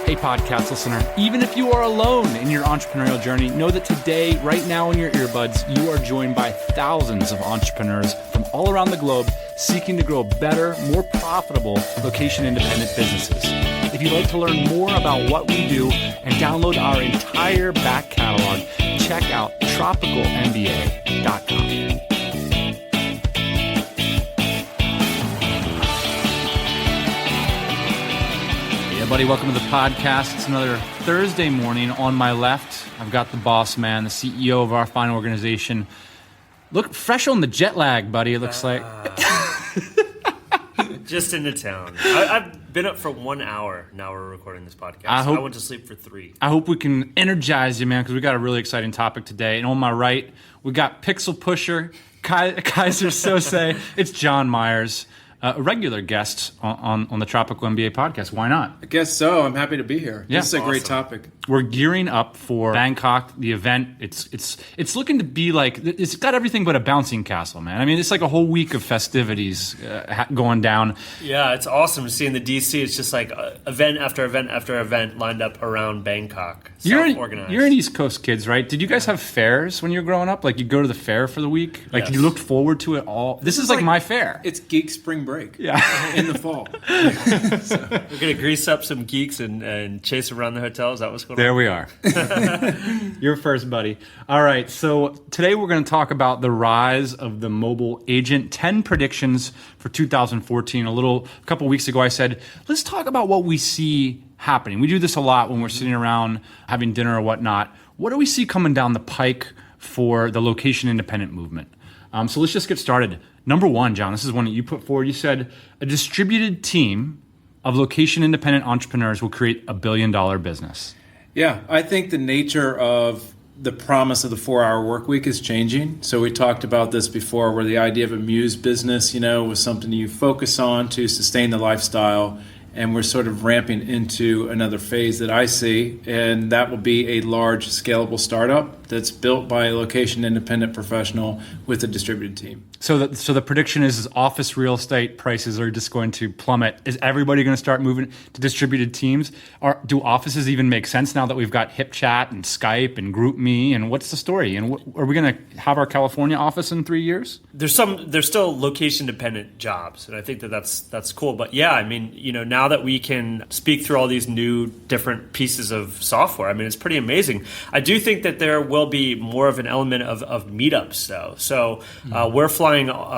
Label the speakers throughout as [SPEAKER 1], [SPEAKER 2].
[SPEAKER 1] Hey, podcast listener, even if you are alone in your entrepreneurial journey, know that today, right now in your earbuds, you are joined by thousands of entrepreneurs from all around the globe seeking to grow better, more profitable, location-independent businesses. If you'd like to learn more about what we do and download our entire back catalog, check out tropicalmba.com. Buddy, welcome to the podcast. It's another Thursday morning. On my left, I've got the boss man, the CEO of our fine organization. Look fresh on the jet lag, buddy, it looks like.
[SPEAKER 2] Just into town. I've been up for 1 hour now we're recording this podcast. I went to sleep for 3.
[SPEAKER 1] I hope we can energize you, man, because we got a really exciting topic today. And on my right, we got Pixel Pusher, Kaiser Soze. It's Jon Myers. A regular guest on the Tropical MBA podcast. Why not?
[SPEAKER 3] I guess so. I'm happy to be here.
[SPEAKER 1] Yeah.
[SPEAKER 3] This is a great topic.
[SPEAKER 1] We're gearing up for Bangkok, the event. It's looking to be like, it's got everything but a bouncing castle, man. I mean, it's like a whole week of festivities going down.
[SPEAKER 2] Yeah, it's awesome to see in the DC. It's just like event after event after event lined up around Bangkok.
[SPEAKER 1] You're an East Coast kids, right? Did you guys have fairs when you were growing up? Like you go to the fair for the week? Like
[SPEAKER 2] yes.
[SPEAKER 1] You looked forward to it all? This is like my fair.
[SPEAKER 3] It's geek spring break.
[SPEAKER 1] Yeah.
[SPEAKER 3] In the fall.
[SPEAKER 2] So. We're going to grease up some geeks and chase around the hotel. Is that what's going on?
[SPEAKER 1] There we are. You're first, buddy. All right. So today we're going to talk about the rise of the mobile agent, 10 predictions for 2014. A couple weeks ago, I said, let's talk about what we see happening. We do this a lot when we're sitting around having dinner or whatnot. What do we see coming down the pike for the location independent movement? So let's just get started. Number one, John, this is one that you put forward. You said a distributed team of location-independent entrepreneurs will create $1 billion business.
[SPEAKER 3] Yeah, I think the nature of the promise of the 4-hour work week is changing. So we talked about this before, where the idea of a muse business, was something you focus on to sustain the lifestyle. And we're sort of ramping into another phase that I see, and that will be a large, scalable startup that's built by a location-independent professional with a distributed team.
[SPEAKER 1] So the prediction is office real estate prices are just going to plummet. Is everybody going to start moving to distributed teams? Or do offices even make sense now that we've got HipChat and Skype and GroupMe? And what's the story? And are we going to have our California office in 3 years?
[SPEAKER 2] There's still location-dependent jobs, and I think that's cool. But yeah, I mean, now that we can speak through all these new different pieces of software, I mean, it's pretty amazing. I do think that there will be more of an element of meetups, though. So we're flying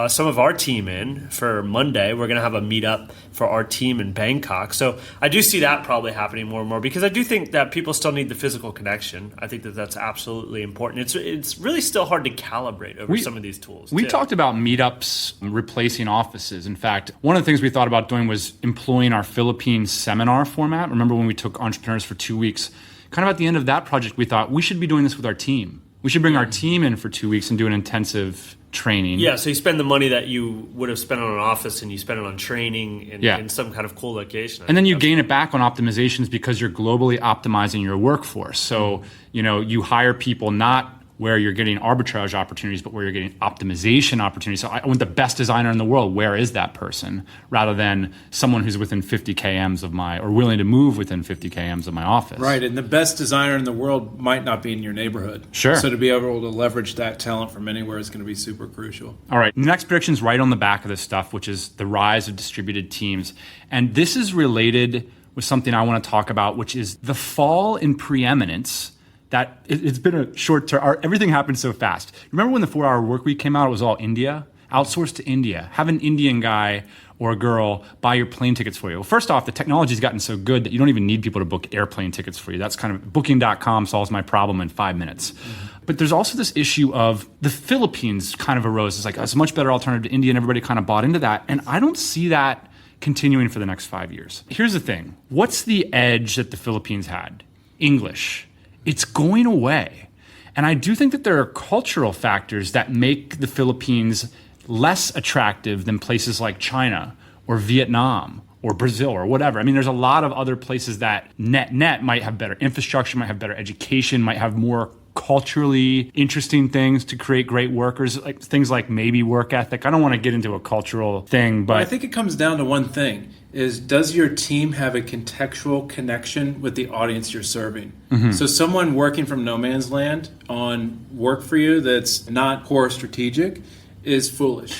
[SPEAKER 2] some of our team in for Monday. We're going to have a meetup for our team in Bangkok. So I do see that probably happening more and more, because I do think that people still need the physical connection. I think that that's absolutely important. It's really still hard to calibrate over some of these tools.
[SPEAKER 1] We talked about meetups replacing offices. In fact, one of the things we thought about doing was employing our Philippines seminar format. Remember when we took entrepreneurs for 2 weeks? Kind of at the end of that project, we thought we should be doing this with our team. We should bring our team in for 2 weeks and do an intensive training.
[SPEAKER 2] Yeah, so you spend the money that you would have spent on an office and you spend it on training in some kind of cool location.
[SPEAKER 1] And then you gain it back on optimizations because you're globally optimizing your workforce. So, you hire people not where you're getting arbitrage opportunities, but where you're getting optimization opportunities. So I want the best designer in the world. Where is that person? Rather than someone who's within 50 kms or willing to move within 50 kms of my office.
[SPEAKER 3] Right, and the best designer in the world might not be in your neighborhood.
[SPEAKER 1] Sure.
[SPEAKER 3] So to be able to leverage that talent from anywhere is going to be super crucial.
[SPEAKER 1] All right, the next prediction's right on the back of this stuff, which is the rise of distributed teams. And this is related with something I want to talk about, which is the fall in preeminence. That it's been a short term. Everything happened so fast. Remember when the 4-hour work week came out? It was all India, outsourced to India. Have an Indian guy or a girl buy your plane tickets for you. Well, first off, the technology's gotten so good that you don't even need people to book airplane tickets for you. That's kind of Booking.com solves my problem in 5 minutes. Mm-hmm. But there's also this issue of the Philippines kind of arose. It's like it's a much better alternative to India, and everybody kind of bought into that. And I don't see that continuing for the next 5 years. Here's the thing: what's the edge that the Philippines had? English. It's going away. And I do think that there are cultural factors that make the Philippines less attractive than places like China or Vietnam or Brazil or whatever. I mean, there's a lot of other places that net might have better infrastructure, might have better education, might have more culturally interesting things to create great workers, like things like maybe work ethic. I don't want to get into a cultural thing, but
[SPEAKER 3] I think it comes down to one thing. Is does your team have a contextual connection with the audience you're serving? So someone working from no man's land on work for you that's not core strategic is foolish.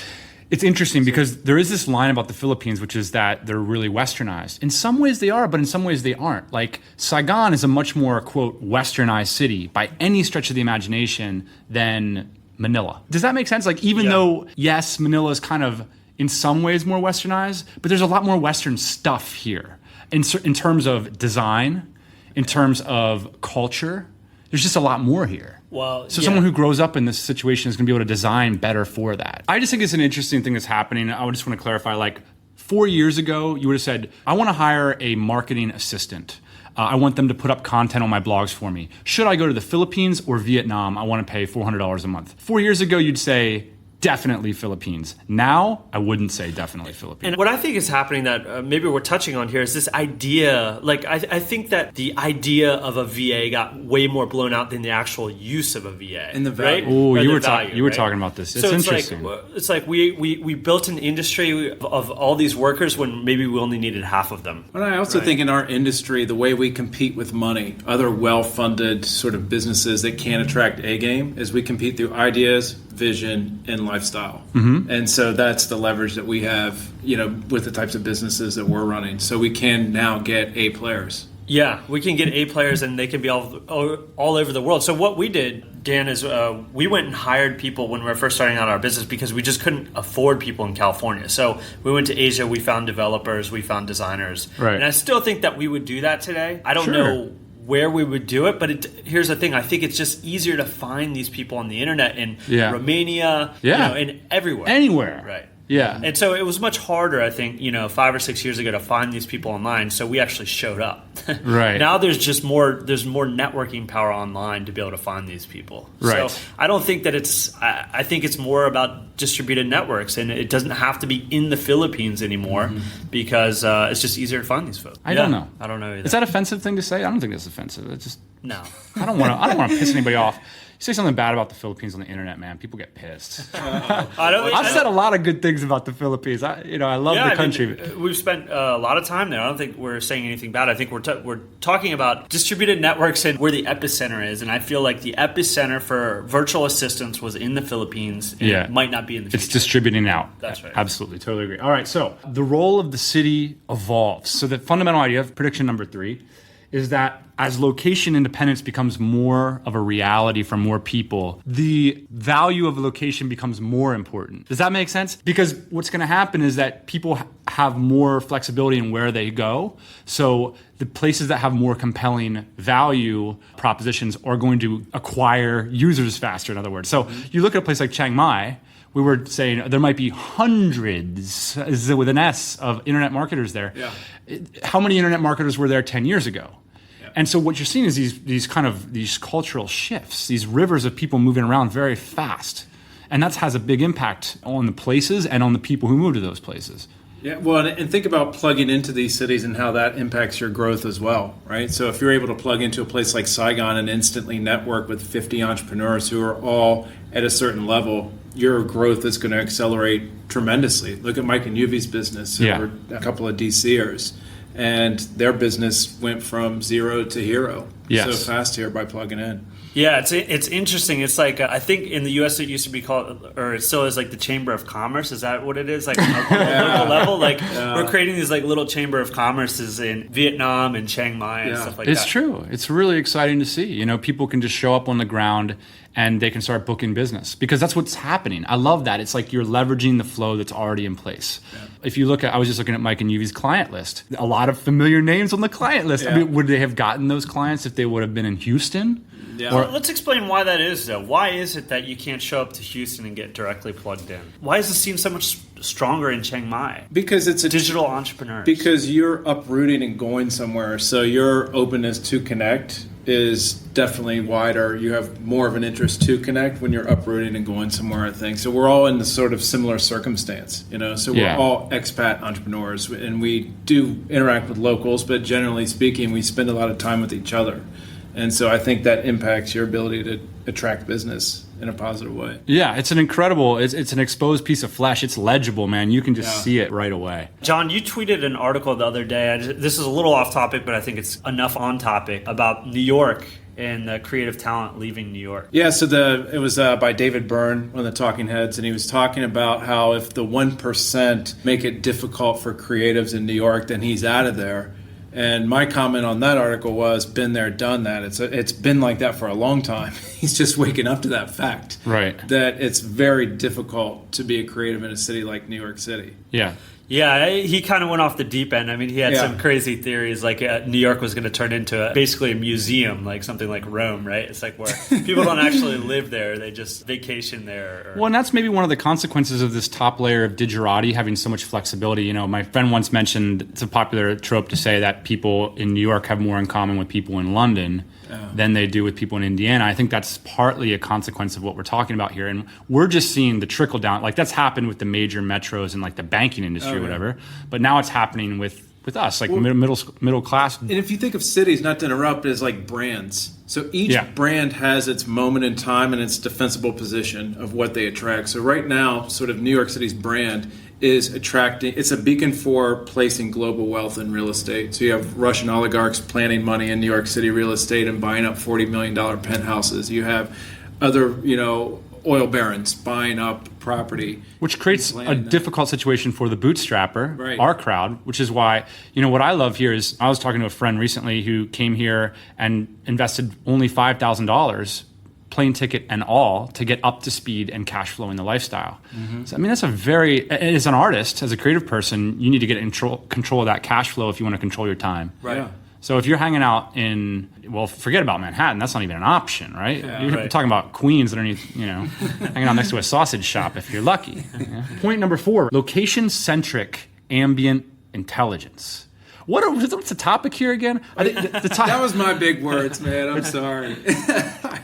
[SPEAKER 1] it's interesting because there is this line about the Philippines, which is that they're really westernized. In some ways they are, but in some ways they aren't. Like Saigon is a much more, quote, westernized city by any stretch of the imagination than Manila. Does that make sense? Like even though, yes, Manila is kind of in some ways more westernized, but there's a lot more Western stuff here in terms of design, in terms of culture. There's just a lot more here.
[SPEAKER 2] Well,
[SPEAKER 1] so someone who grows up in this situation is going to be able to design better for that. I just think it's an interesting thing that's happening. I would just want to clarify, like 4 years ago, you would have said, I want to hire a marketing assistant. I want them to put up content on my blogs for me. Should I go to the Philippines or Vietnam? I want to pay $400 a month. 4 years ago, you'd say, definitely Philippines. Now, I wouldn't say definitely Philippines.
[SPEAKER 2] And what I think is happening that maybe we're touching on here is this idea, like I think that the idea of a VA got way more blown out than the actual use of a VA.
[SPEAKER 3] And the value.
[SPEAKER 2] Right?
[SPEAKER 1] Oh, you were talking about this. It's
[SPEAKER 2] so
[SPEAKER 1] interesting.
[SPEAKER 2] It's like we built an industry of all these workers when maybe we only needed half of them.
[SPEAKER 3] But I also think in our industry, the way we compete with money, other well-funded sort of businesses that can attract A game, is we compete through ideas, vision, and lifestyle. And so that's the leverage that we have, with the types of businesses that we're running. So we can now get A players.
[SPEAKER 2] Yeah, we can get A players and they can be all over the world. So what we did, Dan, is we went and hired people when we were first starting out our business because we just couldn't afford people in California. So we went to Asia, we found developers, we found designers.
[SPEAKER 1] Right.
[SPEAKER 2] And I still think that we would do that today. I don't know where we would do it, but here's the thing. I think it's just easier to find these people on the internet in Romania, and everywhere.
[SPEAKER 1] Anywhere.
[SPEAKER 2] Right.
[SPEAKER 1] Yeah.
[SPEAKER 2] And so it was much harder, I think, 5 or 6 years ago to find these people online. So we actually showed up.
[SPEAKER 1] Right.
[SPEAKER 2] Now there's more networking power online to be able to find these people.
[SPEAKER 1] Right.
[SPEAKER 2] So I don't think that I think it's more about distributed networks, and it doesn't have to be in the Philippines anymore because it's just easier to find these folks.
[SPEAKER 1] I don't know.
[SPEAKER 2] I don't know either.
[SPEAKER 1] Is that an offensive thing to say? I don't think that's offensive. It's just
[SPEAKER 2] no.
[SPEAKER 1] I don't want to piss anybody off. You say something bad about the Philippines on the internet, man, people get pissed. I've said a lot of good things about the Philippines. I love the country.
[SPEAKER 2] We've spent a lot of time there. I don't think we're saying anything bad. I think we're talking about distributed networks and where the epicenter is. And I feel like the epicenter for virtual assistants was in the Philippines. And it might not be in the future.
[SPEAKER 1] It's distributing out.
[SPEAKER 2] That's right.
[SPEAKER 1] Absolutely. Totally agree. All right. So the role of the city evolves. So the fundamental idea of prediction number 3 is that as location independence becomes more of a reality for more people, the value of a location becomes more important. Does that make sense? Because what's going to happen is that people have more flexibility in where they go. So the places that have more compelling value propositions are going to acquire users faster, in other words. So you look at a place like Chiang Mai, we were saying there might be hundreds, with an S, of internet marketers there. Yeah. How many internet marketers were there 10 years ago? Yeah. And so what you're seeing is these cultural shifts, these rivers of people moving around very fast. And that has a big impact on the places and on the people who move to those places.
[SPEAKER 3] Yeah, well, and think about plugging into these cities and how that impacts your growth as well, right? So if you're able to plug into a place like Saigon and instantly network with 50 entrepreneurs who are all at a certain level, your growth is going to accelerate tremendously. Look at Mike and Yuvi's business, who were a couple of DCers, and their business went from zero to hero so fast here by plugging in.
[SPEAKER 2] Yeah, it's interesting. It's like I think in the U.S. it used to be called, or it still is, like the Chamber of Commerce. Is that what it is? Like on a local level, like we're creating these like little Chamber of Commerces in Vietnam and Chiang Mai and stuff like that.
[SPEAKER 1] It's true. It's really exciting to see. People can just show up on the ground and they can start booking business because that's what's happening. I love that. It's like you're leveraging the flow that's already in place. Yeah. If you look at, I was just looking at Mike and Yuvi's client list. A lot of familiar names on the client list. Yeah. I mean, would they have gotten those clients if they would have been in Houston?
[SPEAKER 2] Yeah. Well, let's explain why that is, though. Why is it that you can't show up to Houston and get directly plugged in? Why does it seem so much stronger in Chiang Mai?
[SPEAKER 3] Because it's
[SPEAKER 2] digital entrepreneurs.
[SPEAKER 3] Because you're uprooting and going somewhere, so your openness to connect is definitely wider. You have more of an interest to connect when you're uprooting and going somewhere, I think. So we're all in the sort of similar circumstance, So we're all expat entrepreneurs, and we do interact with locals, but generally speaking, we spend a lot of time with each other. And so I think that impacts your ability to attract business in a positive way.
[SPEAKER 1] Yeah, it's an exposed piece of flesh. It's legible, man. You can just see it right away.
[SPEAKER 2] John, you tweeted an article the other day. This is a little off topic, but I think it's enough on topic about New York and the creative talent leaving New York.
[SPEAKER 3] Yeah, so it was by David Byrne, one of the talking heads, and he was talking about how if the 1% make it difficult for creatives in New York, then he's out of there. And my comment on that article was, been there, done that. It's been like that for a long time. He's just waking up to that fact.
[SPEAKER 1] Right.
[SPEAKER 3] That it's very difficult to be a creative in a city like New York City.
[SPEAKER 1] Yeah.
[SPEAKER 2] Yeah, he kind of went off the deep end. I mean, he had some crazy theories, like New York was going to turn into basically a museum, like something like Rome, right? It's like where people don't actually live there; they just vacation there.
[SPEAKER 1] Well, and that's maybe one of the consequences of this top layer of digerati having so much flexibility. You know, my friend once mentioned it's a popular trope to say that people in New York have more in common with people in London than they do with people in Indiana. I think that's partly a consequence of what we're talking about here. And we're just seeing the trickle down. Like that's happened with the major metros and like the banking industry or whatever. But now it's happening with us, like middle class.
[SPEAKER 3] And if you think of cities, not to interrupt, as like brands. So each brand has its moment in time and its defensible position of what they attract. So right now, sort of New York City's brand is attracting, it's a beacon for placing global wealth in real estate. So you have Russian oligarchs planting money in New York City real estate and buying up $40 million penthouses. You have other, oil barons buying up property.
[SPEAKER 1] Which creates a difficult situation for the bootstrapper, our crowd, which is why, what I love here is I was talking to a friend recently who came here and invested only $5,000 plane ticket and all to get up to speed and cash flow in the lifestyle. Mm-hmm. So, I mean, that's as an artist, as a creative person, you need to get control of that cash flow if you want to control your time.
[SPEAKER 3] Right. Yeah.
[SPEAKER 1] So if you're hanging out forget about Manhattan, that's not even an option, right? You're talking about Queens underneath, hanging out next to a sausage shop if you're lucky. Yeah. Point number 4, location-centric ambient intelligence. What's the topic here again?
[SPEAKER 3] That was my big words, man. I'm sorry.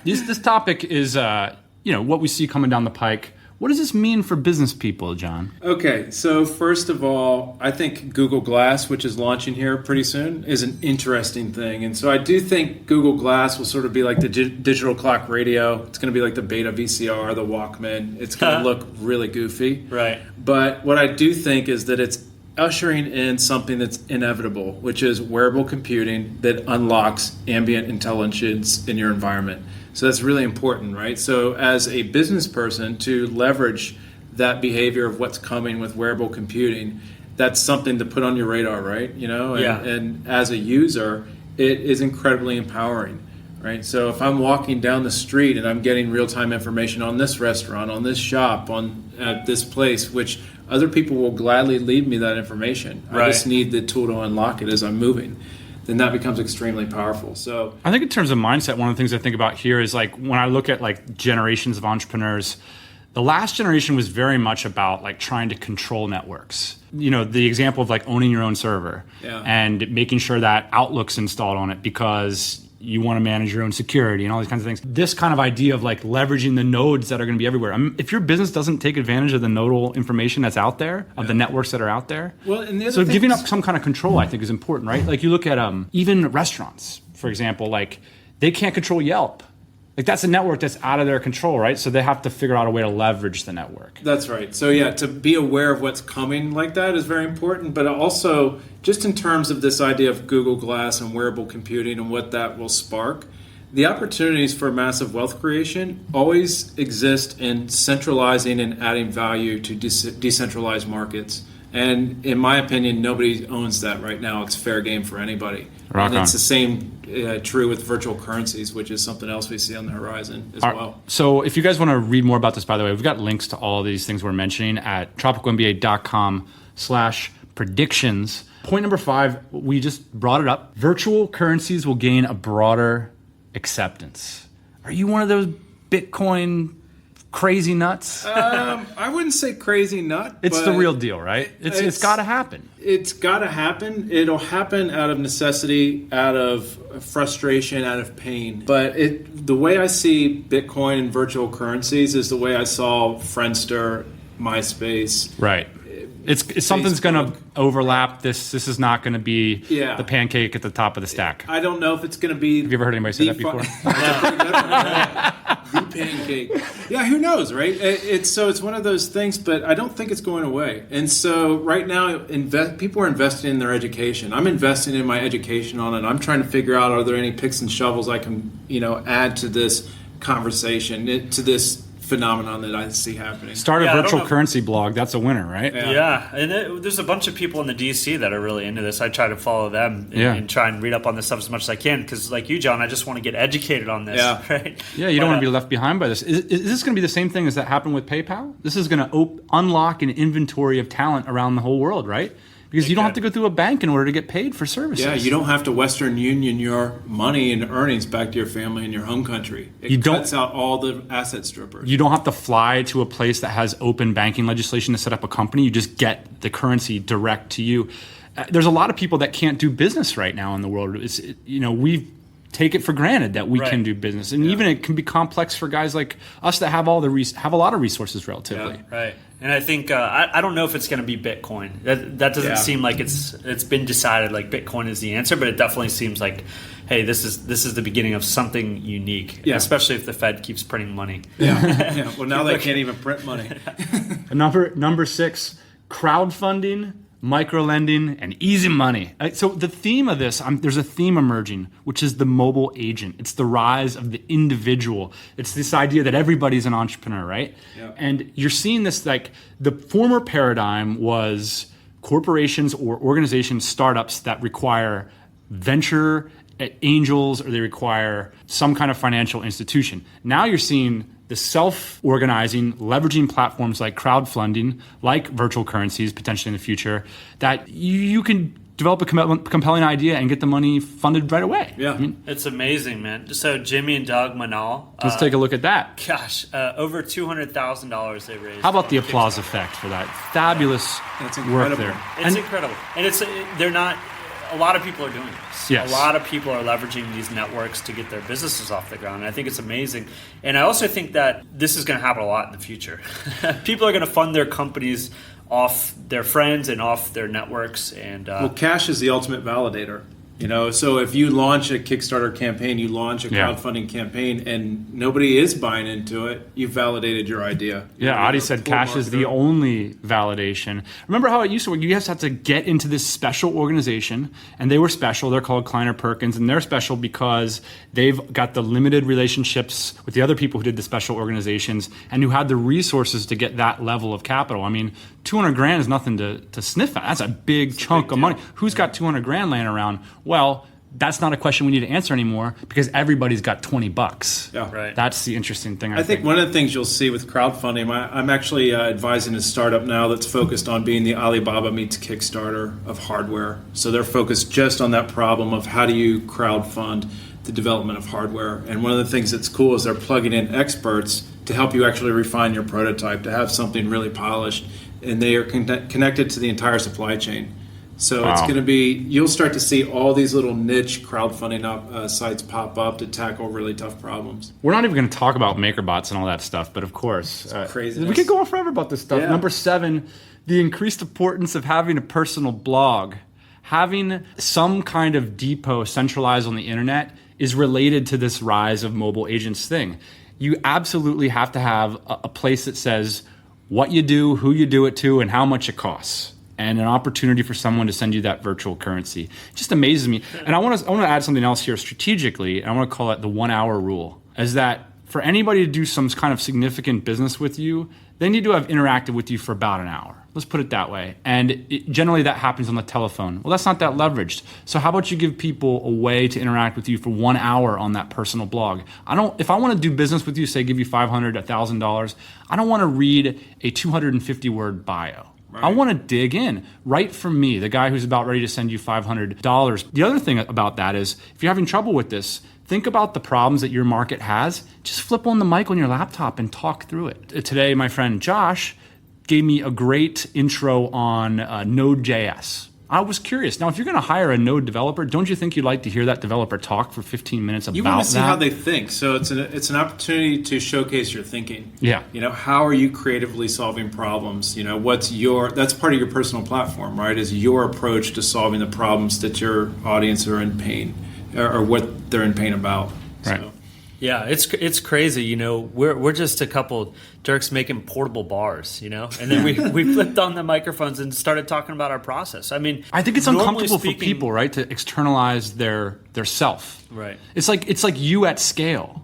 [SPEAKER 1] This topic is, what we see coming down the pike. What does this mean for business people, John?
[SPEAKER 3] Okay, so first of all, I think Google Glass, which is launching here pretty soon, is an interesting thing. And so I do think Google Glass will sort of be like the digital clock radio. It's going to be like the Beta VCR, the Walkman. It's going to look really goofy.
[SPEAKER 2] Right.
[SPEAKER 3] But what I do think is that it's ushering in something that's inevitable, which is wearable computing that unlocks ambient intelligence in your environment. So that's really important, right? So as a business person, to leverage that behavior of what's coming with wearable computing, that's something to put on your radar, right? And as a user, it is incredibly empowering, right? So if I'm walking down the street and I'm getting real-time information on this restaurant, on this shop, on this place, which other people will gladly leave me that information. Right. I just need the tool to unlock it as I'm moving. Then that becomes extremely powerful. So
[SPEAKER 1] I think in terms of mindset, one of the things I think about here is like when I look at like generations of entrepreneurs, the last generation was very much about like trying to control networks. The example of like owning your own server and making sure that Outlook's installed on it because you want to manage your own security and all these kinds of things. This kind of idea of like leveraging the nodes that are going to be everywhere. I mean, if your business doesn't take advantage of the nodal information that's out there, of the networks that are out there, so giving up some kind of control, I think, is important, right? Like you look at even restaurants, for example, like they can't control Yelp. Like that's a network that's out of their control, right? So they have to figure out a way to leverage the network.
[SPEAKER 3] That's right. So to be aware of what's coming like that is very important. But also, just in terms of this idea of Google Glass and wearable computing and what that will spark, the opportunities for massive wealth creation always exist in centralizing and adding value to decentralized markets. And in my opinion, nobody owns that right now. It's fair game for anybody. It's the same true with virtual currencies, which is something else we see on the horizon as well.
[SPEAKER 1] So if you guys want to read more about this, by the way, we've got links to all of these things we're mentioning at tropicalmba.com/predictions. Point number 5, we just brought it up. Virtual currencies will gain a broader acceptance. Are you one of those Bitcoin crazy nuts?
[SPEAKER 3] I wouldn't say crazy nut.
[SPEAKER 1] It's the real deal, right? It's got to happen.
[SPEAKER 3] It's got to happen. It'll happen out of necessity, out of frustration, out of pain. But the way I see Bitcoin and virtual currencies is the way I saw Friendster, MySpace.
[SPEAKER 1] Right. It's something's going to overlap. This is not going to be
[SPEAKER 3] Yeah.
[SPEAKER 1] the pancake at the top of the stack.
[SPEAKER 3] I don't know if it's going to be.
[SPEAKER 1] Have you ever heard anybody say that before?
[SPEAKER 3] The pancake. Yeah, who knows, right? It's one of those things, but I don't think it's going away. And so right now, people are investing in their education. I'm investing in my education on it. I'm trying to figure out, are there any picks and shovels I can, add to this conversation, to this phenomenon that I see happening.
[SPEAKER 1] Start a virtual currency blog. That's a winner, right?
[SPEAKER 2] Yeah. And there's a bunch of people in the DC that are really into this. I try to follow them and try and read up on this stuff as much as I can because, like you, John, I just want to get educated on this.
[SPEAKER 3] Yeah.
[SPEAKER 2] Right?
[SPEAKER 1] Yeah, you don't want to be left behind by this. Is this going to be the same thing as that happened with PayPal? This is going to unlock an inventory of talent around the whole world, right? Because you don't have to go through a bank in order to get paid for services.
[SPEAKER 3] Yeah, you don't have to Western Union your money and earnings back to your family in your home country. It cuts out all the asset strippers.
[SPEAKER 1] You don't have to fly to a place that has open banking legislation to set up a company. You just get the currency direct to you. There's a lot of people that can't do business right now in the world. We take it for granted that we can do business, and even it can be complex for guys like us that have a lot of resources relatively.
[SPEAKER 2] Yeah, right. And I think I don't know if it's going to be Bitcoin. That doesn't seem like it's been decided. Like Bitcoin is the answer, but it definitely seems like, hey, this is the beginning of something unique.
[SPEAKER 3] Yeah.
[SPEAKER 2] Especially if the Fed keeps printing money.
[SPEAKER 3] Yeah. Well, now they can't even print money.
[SPEAKER 1] Number 6, crowdfunding, microlending, and easy money. So the theme of this, there's a theme emerging, which is the mobile agent. It's the rise of the individual. It's this idea that everybody's an entrepreneur, right?
[SPEAKER 3] Yeah.
[SPEAKER 1] And you're seeing this, like the former paradigm was corporations or organizations, startups that require venture angels or they require some kind of financial institution. Now you're seeing the self-organizing, leveraging platforms like crowdfunding, like virtual currencies, potentially in the future, that you can develop a compelling idea and get the money funded right away.
[SPEAKER 3] Yeah.
[SPEAKER 2] It's amazing, man. So Jimmy and Doug Manal.
[SPEAKER 1] Let's take a look at that.
[SPEAKER 2] Gosh, over $200,000 they raised.
[SPEAKER 1] How about the applause effect for that fabulous work there?
[SPEAKER 2] It's incredible. And they're not... A lot of people are doing this.
[SPEAKER 1] Yes.
[SPEAKER 2] A lot of people are leveraging these networks to get their businesses off the ground. And I think it's amazing. And I also think that this is going to happen a lot in the future. People are going to fund their companies off their friends and off their networks. And
[SPEAKER 3] cash is the ultimate validator. So if you launch a Kickstarter campaign, you launch a crowdfunding campaign, and nobody is buying into it, you've validated your idea.
[SPEAKER 1] Yeah, Adi said cash is the only validation. Remember how it used to work? You just have to get into this special organization, and they were special. They're called Kleiner Perkins, and they're special because they've got the limited relationships with the other people who did the special organizations and who had the resources to get that level of capital. I mean, $200,000 is nothing to sniff at. That's a big chunk of money. Who's got $200,000 laying around? Well, that's not a question we need to answer anymore because everybody's got $20.
[SPEAKER 3] Yeah,
[SPEAKER 2] right.
[SPEAKER 1] That's the interesting thing.
[SPEAKER 3] I think one of the things you'll see with crowdfunding, I'm actually advising a startup now that's focused on being the Alibaba meets Kickstarter of hardware. So they're focused just on that problem of how do you crowdfund the development of hardware. And one of the things that's cool is they're plugging in experts to help you actually refine your prototype, to have something really polished. And they are connected to the entire supply chain. So it's going to be, you'll start to see all these little niche crowdfunding sites pop up to tackle really tough problems.
[SPEAKER 1] We're not even going to talk about MakerBots and all that stuff, but of course,
[SPEAKER 3] craziness.
[SPEAKER 1] We could go on forever about this stuff.
[SPEAKER 3] Yeah.
[SPEAKER 1] Number 7, the increased importance of having a personal blog. Having some kind of depot centralized on the internet is related to this rise of mobile agents thing. You absolutely have to have a place that says what you do, who you do it to, and how much it costs, and an opportunity for someone to send you that virtual currency. It just amazes me. And I want to add something else here strategically, and I want to call it the 1 hour rule, is that for anybody to do some kind of significant business with you, they need to have interacted with you for about an hour. Let's put it that way. And generally that happens on the telephone. Well, that's not that leveraged. So how about you give people a way to interact with you for 1 hour on that personal blog? If I want to do business with you, say give you $500, $1,000, I don't want to read a 250-word bio. Right. I want to dig in right from me, the guy who's about ready to send you $500. The other thing about that is if you're having trouble with this, think about the problems that your market has. Just flip on the mic on your laptop and talk through it. Today, my friend Josh gave me a great intro on Node.js. I was curious. Now, if you're going to hire a Node developer, don't you think you'd like to hear that developer talk for 15 minutes about that?
[SPEAKER 3] You want to see how they think. So it's an opportunity to showcase your thinking.
[SPEAKER 1] Yeah.
[SPEAKER 3] How are you creatively solving problems? That's part of your personal platform, right? Is your approach to solving the problems that your audience are in pain or what they're in pain about.
[SPEAKER 1] Right.
[SPEAKER 3] So.
[SPEAKER 2] Yeah, it's crazy. We're just a couple jerks making portable bars, and then we flipped on the microphones and started talking about our process. I mean,
[SPEAKER 1] I think it's uncomfortable for people, right, to externalize their self.
[SPEAKER 2] Right.
[SPEAKER 1] It's like you at scale.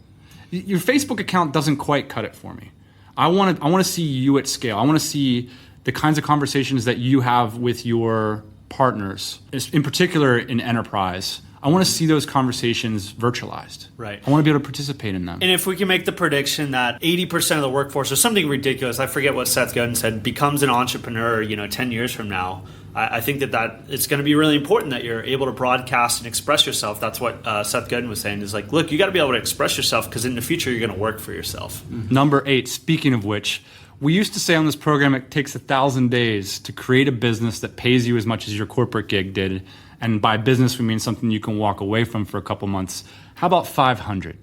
[SPEAKER 1] Your Facebook account doesn't quite cut it for me. I want to see you at scale. I want to see the kinds of conversations that you have with your partners, in particular in enterprise. I want to see those conversations virtualized.
[SPEAKER 2] Right.
[SPEAKER 1] I want to be able to participate in them.
[SPEAKER 2] And if we can make the prediction that 80% of the workforce or something ridiculous, I forget what Seth Godin said, becomes an entrepreneur, 10 years from now, I think that it's going to be really important that you're able to broadcast and express yourself. That's what Seth Godin was saying, is like, look, you got to be able to express yourself because in the future you're going to work for yourself.
[SPEAKER 1] Mm-hmm. Number 8, speaking of which, we used to say on this program it takes 1,000 days to create a business that pays you as much as your corporate gig did. And by business, we mean something you can walk away from for a couple months. How about 500?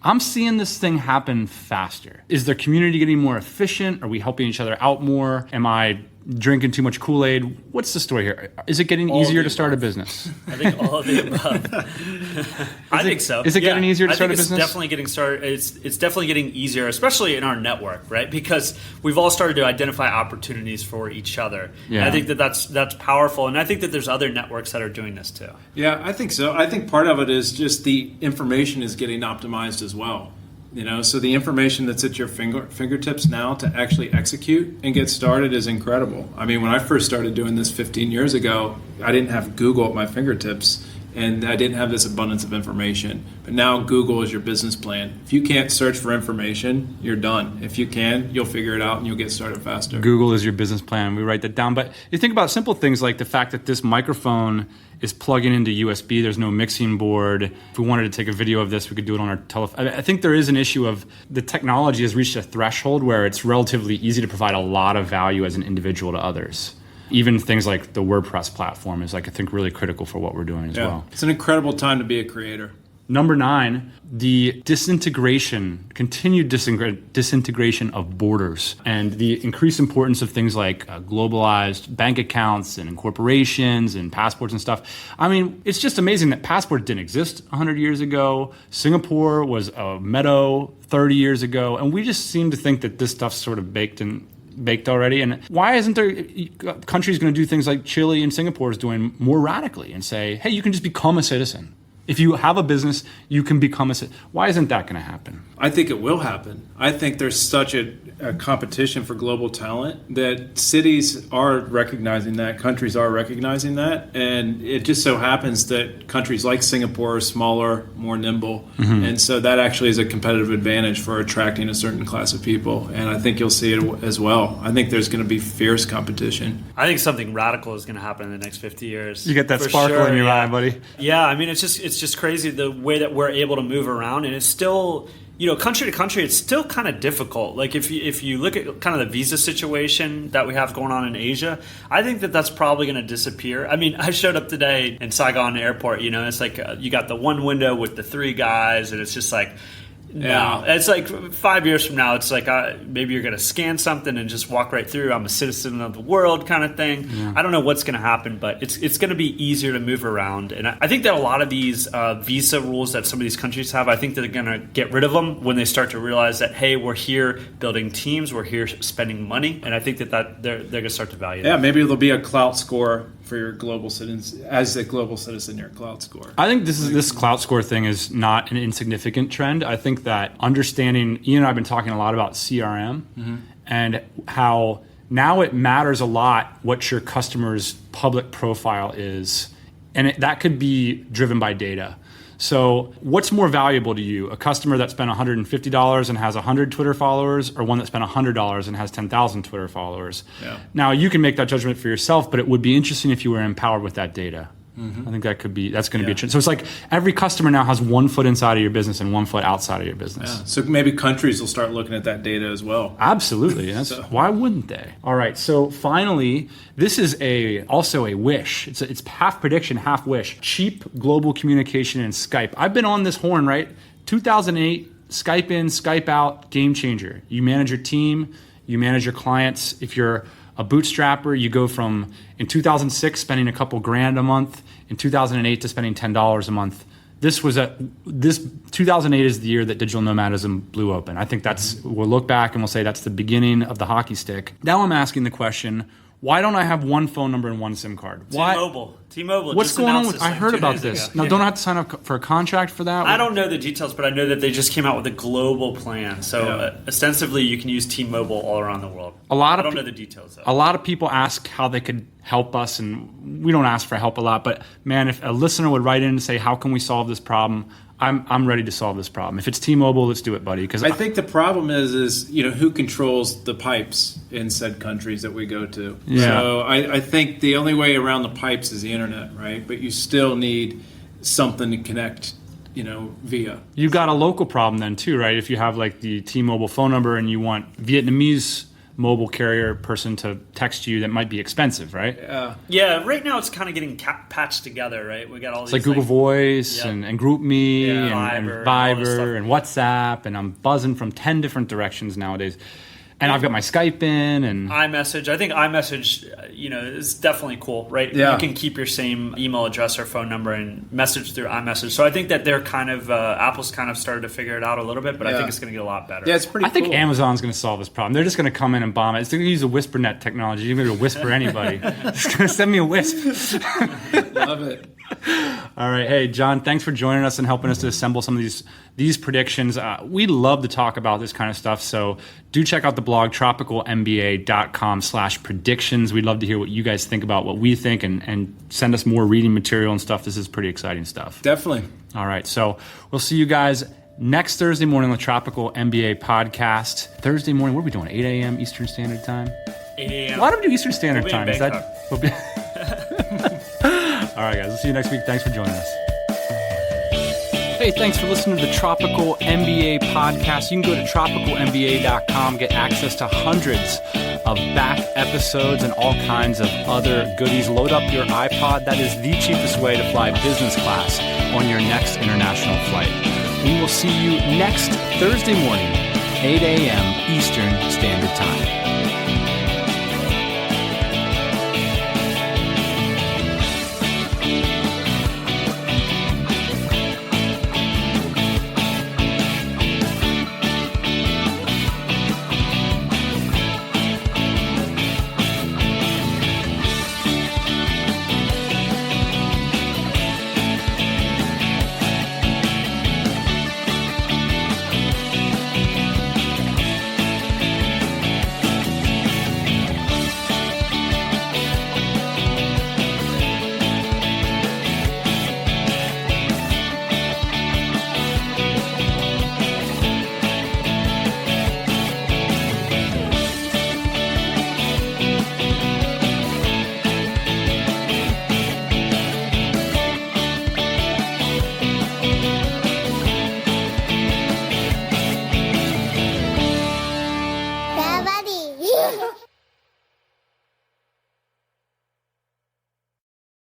[SPEAKER 1] I'm seeing this thing happen faster. Is their community getting more efficient? Are we helping each other out more? Am I drinking too much Kool-Aid? What's the story here? Is it getting easier to start a business?
[SPEAKER 2] I think all of the above. I think so.
[SPEAKER 1] Is it getting easier to start a business?
[SPEAKER 2] It's definitely getting started. It's definitely getting easier, especially in our network, right? Because we've all started to identify opportunities for each other.
[SPEAKER 1] Yeah.
[SPEAKER 2] And I think that's powerful, and I think that there's other networks that are doing this too.
[SPEAKER 3] Yeah, I think so. I think part of it is just the information is getting optimized as well. So the information that's at your fingertips now to actually execute and get started is incredible. I mean, when I first started doing this 15 years ago, I didn't have Google at my fingertips, and I didn't have this abundance of information. But now Google is your business plan. If you can't search for information, you're done. If you can, you'll figure it out and you'll get started faster.
[SPEAKER 1] Google is your business plan. We write that down. But you think about simple things like the fact that this microphone is plugging into USB. There's no mixing board. If we wanted to take a video of this, we could do it on our telephone. I think there is an issue of the technology has reached a threshold where it's relatively easy to provide a lot of value as an individual to others. Even things like the WordPress platform is, I think, really critical for what we're doing as well.
[SPEAKER 3] It's an incredible time to be a creator.
[SPEAKER 1] Number 9, the continued disintegration of borders and the increased importance of things like globalized bank accounts and incorporations and passports and stuff. I mean, it's just amazing that passports didn't exist 100 years ago. Singapore was a meadow 30 years ago. And we just seem to think that this stuff's sort of baked already. And why isn't there countries going to do things like Chile and Singapore is doing more radically and say, hey, you can just become a citizen. If you have a business, you can become a citizen. Why isn't that going to happen?
[SPEAKER 3] I think it will happen. I think there's such a competition for global talent that cities are recognizing that, countries are recognizing that, and it just so happens that countries like Singapore are smaller, more nimble, and so that actually is a competitive advantage for attracting a certain class of people, and I think you'll see it as well. I think there's going to be fierce competition.
[SPEAKER 2] I think something radical is going to happen in the next 50 years.
[SPEAKER 1] You get that sparkle in your eye, buddy.
[SPEAKER 2] Yeah, I mean, it's just crazy the way that we're able to move around, and it's still, country to country, it's still kind of difficult. Like if you look at kind of the visa situation that we have going on in Asia, I think that's probably going to disappear. I mean, I showed up today in Saigon Airport, it's like you got the one window with the 3 guys, and it's just like, no, it's like 5 years from now, it's like maybe you're going to scan something and just walk right through. I'm a citizen of the world kind of thing. Yeah. I don't know what's going to happen, but it's going to be easier to move around. And I think that a lot of these visa rules that some of these countries have, I think they're going to get rid of them when they start to realize that, hey, we're here building teams, we're here spending money. And I think that they're going to start to value that.
[SPEAKER 3] Yeah, maybe there'll be a Klout score for your global citizens, as a global citizen, your Klout score.
[SPEAKER 1] I think this Klout score thing is not an insignificant trend. I think that understanding, Ian and I have been talking a lot about CRM and how now it matters a lot what your customer's public profile is. And that could be driven by data. So what's more valuable to you? A customer that spent $150 and has 100 Twitter followers, or one that spent $100 and has 10,000 Twitter followers?
[SPEAKER 3] Yeah.
[SPEAKER 1] Now, you can make that judgment for yourself, but it would be interesting if you were empowered with that data. I think that's going to be a trend. So it's like every customer now has one foot inside of your business and one foot outside of your business.
[SPEAKER 3] Yeah. So maybe countries will start looking at that data as well.
[SPEAKER 1] Absolutely. Why wouldn't they? All right. So finally, this is also a wish. It's half prediction, half wish. Cheap global communication and Skype. I've been on this horn, right? 2008, Skype in, Skype out, game changer. You manage your team, you manage your clients. If you're a bootstrapper, you go from, in 2006, spending a couple grand a month, in 2008 to spending $10 a month. This 2008 is the year that digital nomadism blew open. I think we'll look back and we'll say that's the beginning of the hockey stick. Now I'm asking the question, why don't I have one phone number and one SIM card?
[SPEAKER 2] T-Mobile.
[SPEAKER 1] What's going on? I heard about this. Now, don't I have to sign up for a contract for that?
[SPEAKER 2] I don't know the details, but I know that they just came out with a global plan. So ostensibly, you can use T-Mobile all around the world. I don't know the details, though.
[SPEAKER 1] A lot of people ask how they could help us, and we don't ask for help a lot. But man, if a listener would write in and say, how can we solve this problem? I'm ready to solve this problem. If it's T-Mobile, let's do it, buddy. Because
[SPEAKER 3] I think the problem is who controls the pipes in said countries that we go to. Yeah. So I think the only way around the pipes is the internet, right? But you still need something to connect, via.
[SPEAKER 1] You got a local problem then too, right? If you have like the T-Mobile phone number and you want Vietnamese mobile carrier person to text you, that might be expensive, right?
[SPEAKER 2] Yeah, right now it's kind of getting patched together, right? We got all these
[SPEAKER 1] like Google Voice and GroupMe and Viber and WhatsApp, and I'm buzzing from 10 different directions nowadays. And I've got my Skype in and
[SPEAKER 2] iMessage. I think iMessage, is definitely cool, right?
[SPEAKER 3] Yeah.
[SPEAKER 2] You can keep your same email address or phone number and message through iMessage. So I think that they're kind of Apple's kind of started to figure it out a little bit, but I think it's going to get a lot better.
[SPEAKER 3] Yeah, it's pretty.
[SPEAKER 1] I think Amazon's going to solve this problem. They're just going to come in and bomb it. It's going to use a WhisperNet technology. You're going to whisper anybody. It's going to send me a wisp.
[SPEAKER 3] Love it.
[SPEAKER 1] All right. Hey, Jon, thanks for joining us and helping us to assemble some of these predictions. We love to talk about this kind of stuff. So do check out the blog, tropicalmba.com/predictions. We'd love to hear what you guys think about what we think and send us more reading material and stuff. This is pretty exciting stuff.
[SPEAKER 3] Definitely.
[SPEAKER 1] All right. So we'll see you guys next Thursday morning on the Tropical MBA podcast. Thursday morning, what are we doing? 8 a.m. Eastern Standard Time?
[SPEAKER 2] 8 a.m.
[SPEAKER 1] Why don't we do Eastern Standard Time?
[SPEAKER 2] Is that...
[SPEAKER 1] All right, guys. We'll see you next week. Thanks for joining us. Hey, thanks for listening to the Tropical MBA podcast. You can go to tropicalmba.com, get access to hundreds of back episodes and all kinds of other goodies. Load up your iPod. That is the cheapest way to fly business class on your next international flight. We will see you next Thursday morning, 8 a.m. Eastern Standard Time.